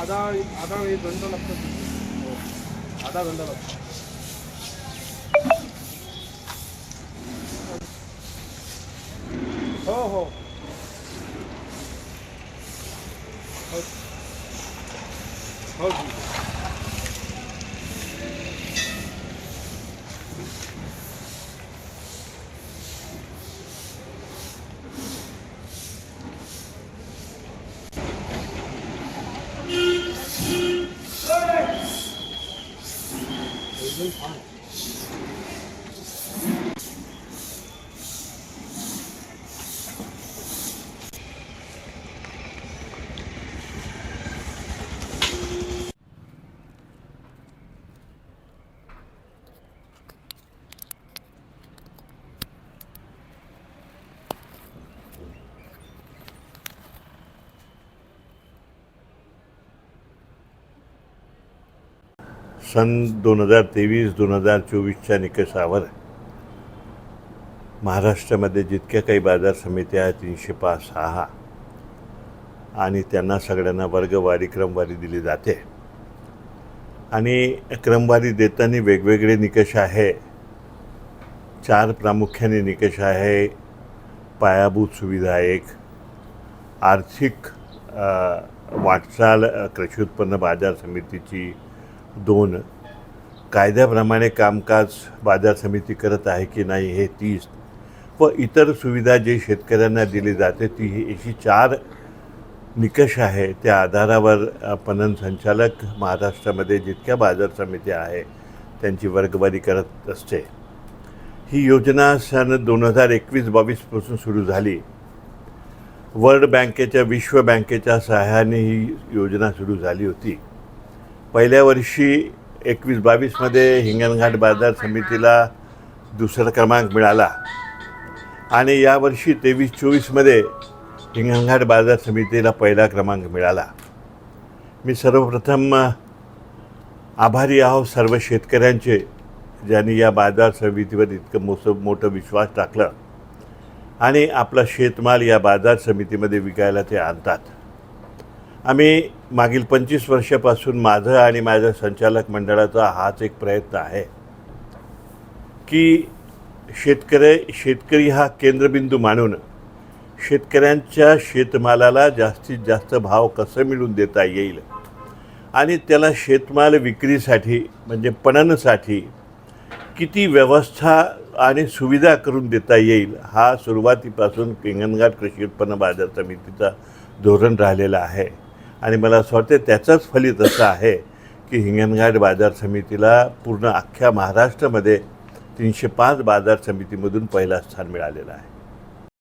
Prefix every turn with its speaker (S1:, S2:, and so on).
S1: आधा एक घंटा लागतो. आधा घंटा लागतो. हो हो हो
S2: सन 2023-2024च्या निकषावर महाराष्ट्रामध्ये जितक्या काही बाजार समित्या आहेत 306 आणि त्यांना सगळ्यांना वर्गवारी क्रमवारी दिली जाते आणि क्रमवारी देताना वेगवेगळे निकष आहे. 4 प्रामुख्याने निकष आहे. पायाभूत सुविधा 1, आर्थिक वाटचाल कृषी उत्पन्न बाजार समितीची 2, कायद्याप्रमाणे कामकाज बाजार समिती करत आहे की नाही हे 30 व इतर सुविधा जे शेतकऱ्यांना दिली जाते ती अशी 4 निकष आहे. त्या आधारावर पणन संचालक महाराष्ट्रामध्ये जितक्या बाजार समित्या आहे त्यांची वर्गवारी करत असते. ही योजना सन 2021-22 पासून सुरू झाली. वर्ल्ड बँकेच्या विश्व बँकेच्या सहाय्याने ही योजना सुरू झाली होती. पहिल्या वर्षी 21-22मध्ये हिंगणघाट बाजार समितीला दुसरा क्रमांक मिळाला आणि यावर्षी 23-24मध्ये हिंगणघाट बाजार समितीला पहिला क्रमांक मिळाला. मी सर्वप्रथम आभारी आहोत सर्व शेतकऱ्यांचे ज्यांनी या बाजार समितीवर इतकं मोठं विश्वास टाकलं आणि आपला शेतमाल या बाजार समितीमध्ये विकायला ते आणतात. आम्ही मागील 25 वर्षापासून माझं आणि माझ्या संचालक मंडळाचा हाच एक प्रयत्न आहे की शेतकरी हा केंद्रबिंदू मानून शेतकऱ्यांच्या शेतमालाला जास्तीत जास्त भाव कसं मिळवून देता येईल आणि त्याला शेतमाल विक्रीसाठी म्हणजे पणनसाठी किती व्यवस्था आणि सुविधा करून देता येईल हा सुरुवातीपासून हिंगणघाट कृषी उत्पन्न बाजार समितीचा धोरण राहिलेला आहे. आणि मला असं वाटतं त्याचंच फलित असं आहे की हिंगणघाट बाजार समितीला पूर्ण अख्ख्या महाराष्ट्रामध्ये 305 बाजार समितीमधून पहिला स्थान मिळालेलं आहे.